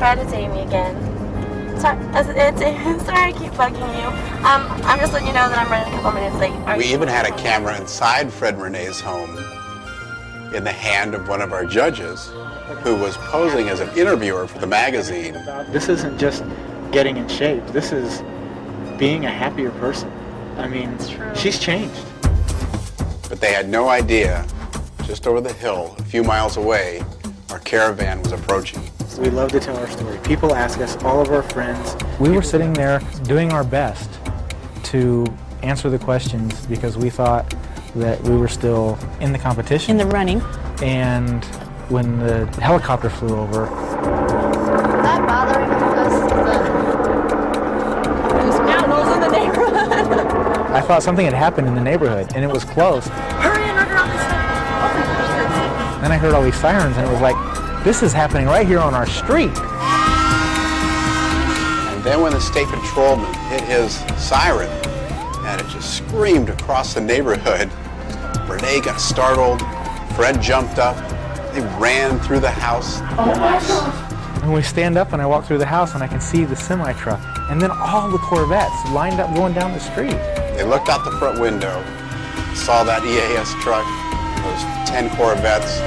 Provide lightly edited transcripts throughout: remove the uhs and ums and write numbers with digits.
glad it's Amy again. Sorry, sorry I keep bugging you. I'm just letting you know that I'm running a couple minutes late. We even had a camera inside Fred and Renee's home in the hand of one of our judges who was posing as an interviewer for the magazine. This isn't just getting in shape. This is being a happier person. I mean, she's changed. But they had no idea, just over the hill, a few miles away, our caravan was approaching. We love to tell our story. People ask us, all of our friends. We were sitting there doing our best to answer the questions because we thought that we were still in the competition. In the running. And when the helicopter flew over. That bothering us is there's animals in the neighborhood. I thought something had happened in the neighborhood and it was close. Hurry and run around this side. Then I heard all these sirens and it was like, this is happening right here on our street. And then when the state patrolman hit his siren and it just screamed across the neighborhood, Reneé got startled, Fred jumped up, they ran through the house. Oh my God. And we stand up and I walk through the house and I can see the semi-truck and then all the Corvettes lined up going down the street. They looked out the front window, saw that EAS truck, those 10 Corvettes.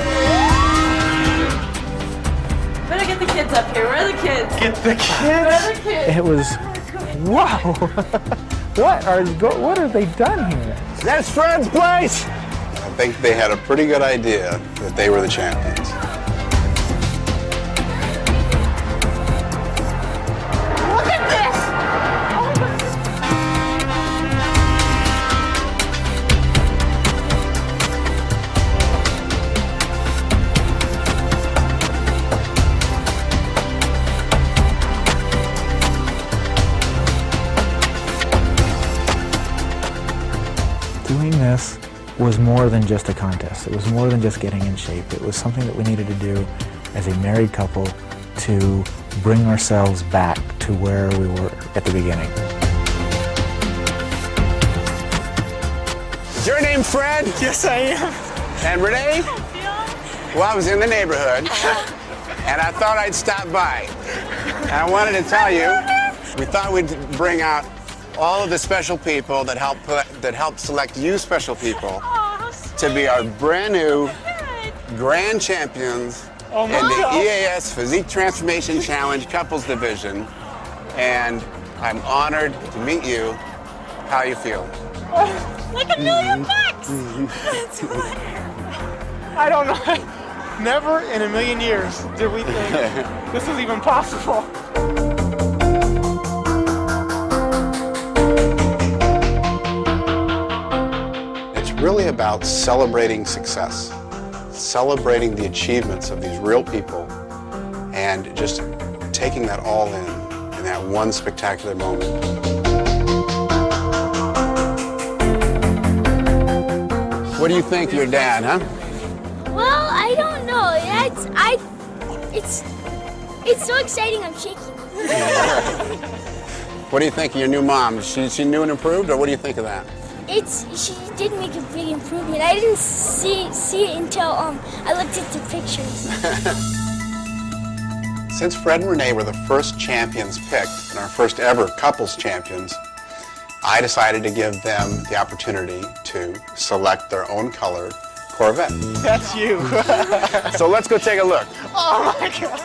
Better get the kids up here. Where are the kids? Get the kids! Where are the kids? It was, wow, what have they done here? That's Fred's place! I think they had a pretty good idea that they were the champions. Look at this! Oh my God. Doing this was more than just a contest. It was more than just getting in shape. It was something that we needed to do as a married couple to bring ourselves back to where we were at the beginning. Is your name Fred? Yes, I am. And Reneé? Well, I was in the neighborhood, and I thought I'd stop by. And I wanted to tell you, we thought we'd bring out all of the special people that helped select you special people to be our brand new grand champions in the EAS Physique Transformation Challenge Couples Division. And I'm honored to meet you. How you feel? Like $1 million bucks! I don't know. Never in a million years did we think this was even possible. It's really about celebrating success, celebrating the achievements of these real people, and just taking that all in that one spectacular moment. What do you think of your dad, huh? Well, I don't know. It's so exciting. I'm shaking. What do you think of your new mom? She new and improved, or what do you think of that? She did make a big improvement. I didn't see it until I looked at the pictures. Since Fred and Reneé were the first champions picked and our first ever couples champions, I decided to give them the opportunity to select their own colored Corvette. That's you. So let's go take a look. Oh my God.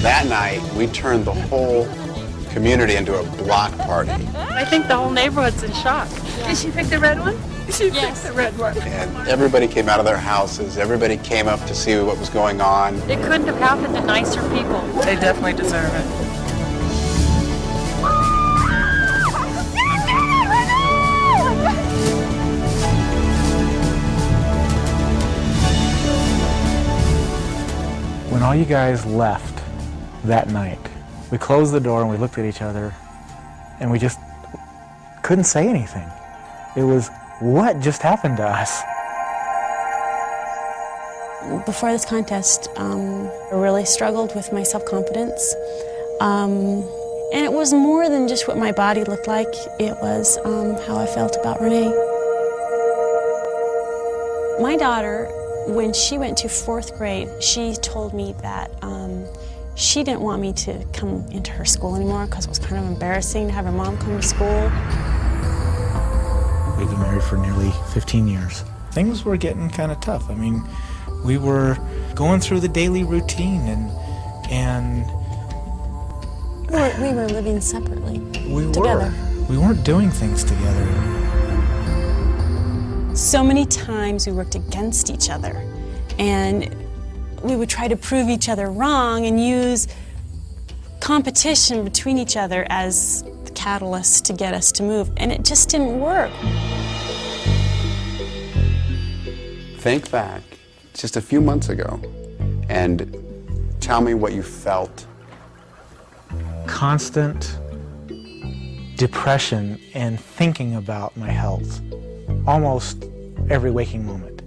That night, we turned the whole community into a block party. I think the whole neighborhood's in shock. Did she pick the red one? She picked the red one. And everybody came out of their houses. Everybody came up to see what was going on. It couldn't have happened to nicer people. They definitely deserve it. When all you guys left that night, we closed the door and we looked at each other and we just couldn't say anything. It was, what just happened to us? Before this contest, I really struggled with my self-confidence. And it was more than just what my body looked like. It was how I felt about Reneé. My daughter, when she went to 4th grade, she told me that she didn't want me to come into her school anymore because it was kind of embarrassing to have her mom come to school. We've been married for nearly 15 years. Things were getting kind of tough. I mean, we were going through the daily routine and we were living separately. Together. We weren't doing things together. So many times we worked against each other, and we would try to prove each other wrong and use competition between each other as the catalyst to get us to move, and it just didn't work. Think back just a few months ago and tell me what you felt. Constant depression and thinking about my health almost every waking moment.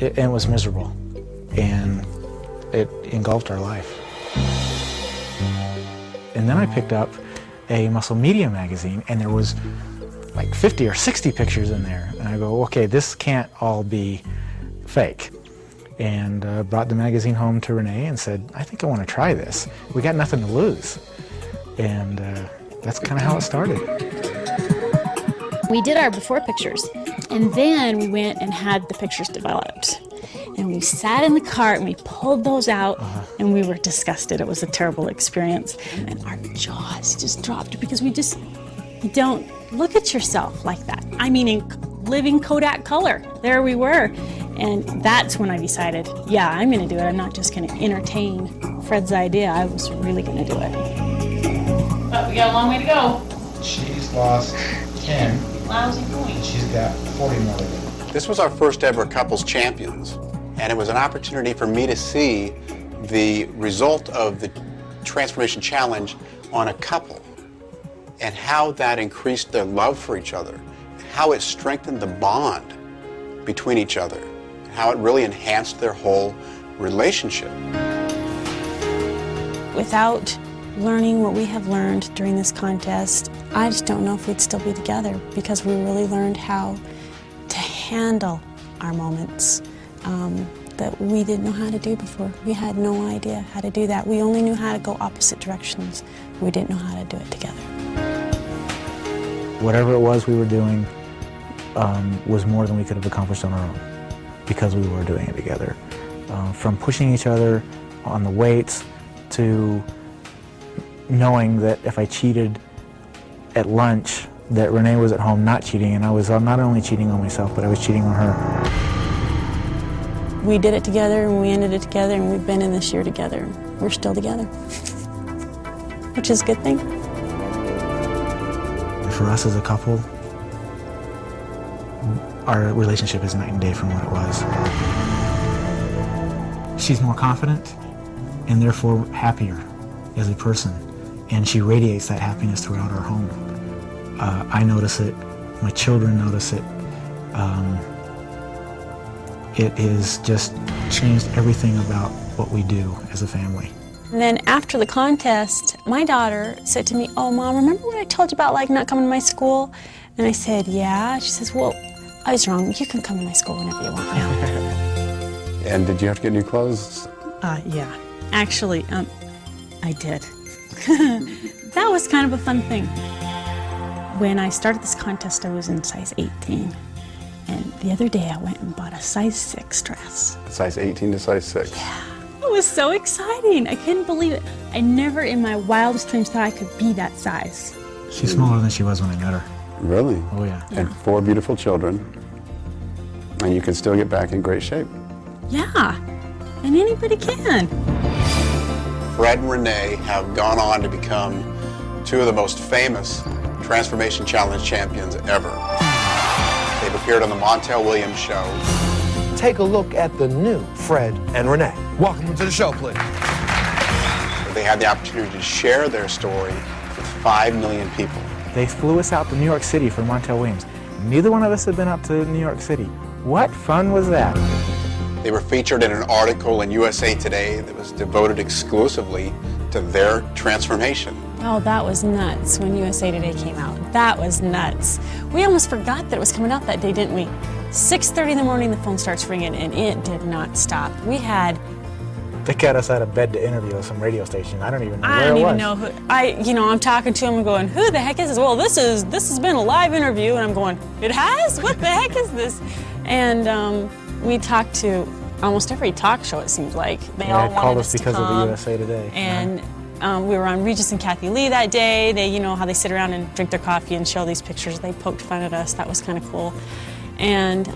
It was miserable, and it engulfed our life. And then I picked up a Muscle Media magazine, and there was like 50 or 60 pictures in there. And I go, okay, this can't all be fake. And brought the magazine home to Reneé and said, I think I want to try this. We got nothing to lose. And that's kind of how it started. We did our before pictures, and then we went and had the pictures developed. And we sat in the cart and we pulled those out, and we were disgusted. It was a terrible experience. And our jaws just dropped because you don't look at yourself like that. I mean, in living Kodak color, there we were. And that's when I decided, yeah, I'm gonna do it. I'm not just gonna entertain Fred's idea. I was really gonna do it. But we got a long way to go. She's lost 10. Lousy point. She's got 40 more to go. This was our first ever couples champions, and it was an opportunity for me to see the result of the transformation challenge on a couple and how that increased their love for each other, how it strengthened the bond between each other, how it really enhanced their whole relationship. Without learning what we have learned during this contest, I just don't know if we'd still be together, because we really learned how to handle our moments that we didn't know how to do before. We had no idea how to do that. We only knew how to go opposite directions. We didn't know how to do it together. Whatever it was we were doing was more than we could have accomplished on our own, because we were doing it together. From pushing each other on the weights to knowing that if I cheated at lunch, that Reneé was at home not cheating, and I was not only cheating on myself, but I was cheating on her. We did it together, and we ended it together, and we've been in this year together. We're still together, which is a good thing. For us as a couple, our relationship is night and day from what it was. She's more confident and therefore happier as a person, and she radiates that happiness throughout our home. I notice it, my children notice it. It has just changed everything about what we do as a family. And then after the contest, my daughter said to me, "Oh, Mom, remember when I told you about like not coming to my school?" And I said, "Yeah." She says, "Well, I was wrong. You can come to my school whenever you want now." And did you have to get new clothes? Yeah. Actually, I did. That was kind of a fun thing. When I started this contest, I was in size 18. And the other day, I went and bought a size 6 dress. Size 18 to size 6. Yeah. It was so exciting. I couldn't believe it. I never in my wildest dreams thought I could be that size. She's smaller than she was when I met her. Really? Oh, yeah. And 4 beautiful children. And you can still get back in great shape. Yeah. And anybody can. Fred and Reneé have gone on to become 2 of the most famous Transformation Challenge champions ever. They've appeared on the Montel Williams Show. Take a look at the new Fred and Reneé. Welcome to the show, please. They had the opportunity to share their story with 5 million people. They flew us out to New York City for Montel Williams. Neither one of us had been up to New York City. What fun was that? They were featured in an article in USA Today that was devoted exclusively to their transformation. Oh, that was nuts when USA Today came out. That was nuts. We almost forgot that it was coming out that day, didn't we? 6:30 in the morning, the phone starts ringing, and it did not stop. We had... They got us out of bed to interview some radio station. I don't even know where I don't it even was. know who. I'm talking to him and going, who the heck is this? Well, this has been a live interview, and I'm going, it has? What the heck is this? And we talked to almost every talk show, it seems like. They all It wanted called us us to because of the come. USA Today. And we were on Regis and Kathy Lee that day. They, how they sit around and drink their coffee and show these pictures. They poked fun at us. That was kind of cool. And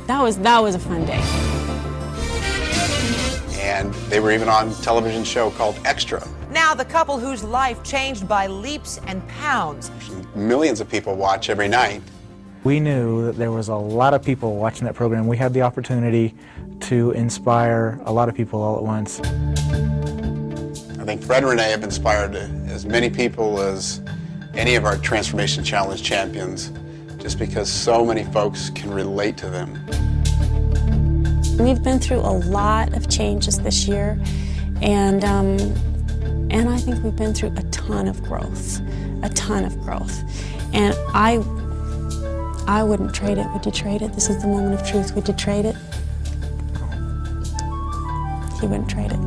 that was a fun day. And they were even on a television show called Extra. Now the couple whose life changed by leaps and pounds. Millions of people watch every night. We knew that there was a lot of people watching that program. We had the opportunity to inspire a lot of people all at once. I think Fred and Reneé have inspired as many people as any of our Transformation Challenge champions, just because so many folks can relate to them. We've been through a lot of changes this year, and I think we've been through a ton of growth. And I wouldn't trade it. Would you trade it? This is the moment of truth. Would you trade it? He wouldn't trade it.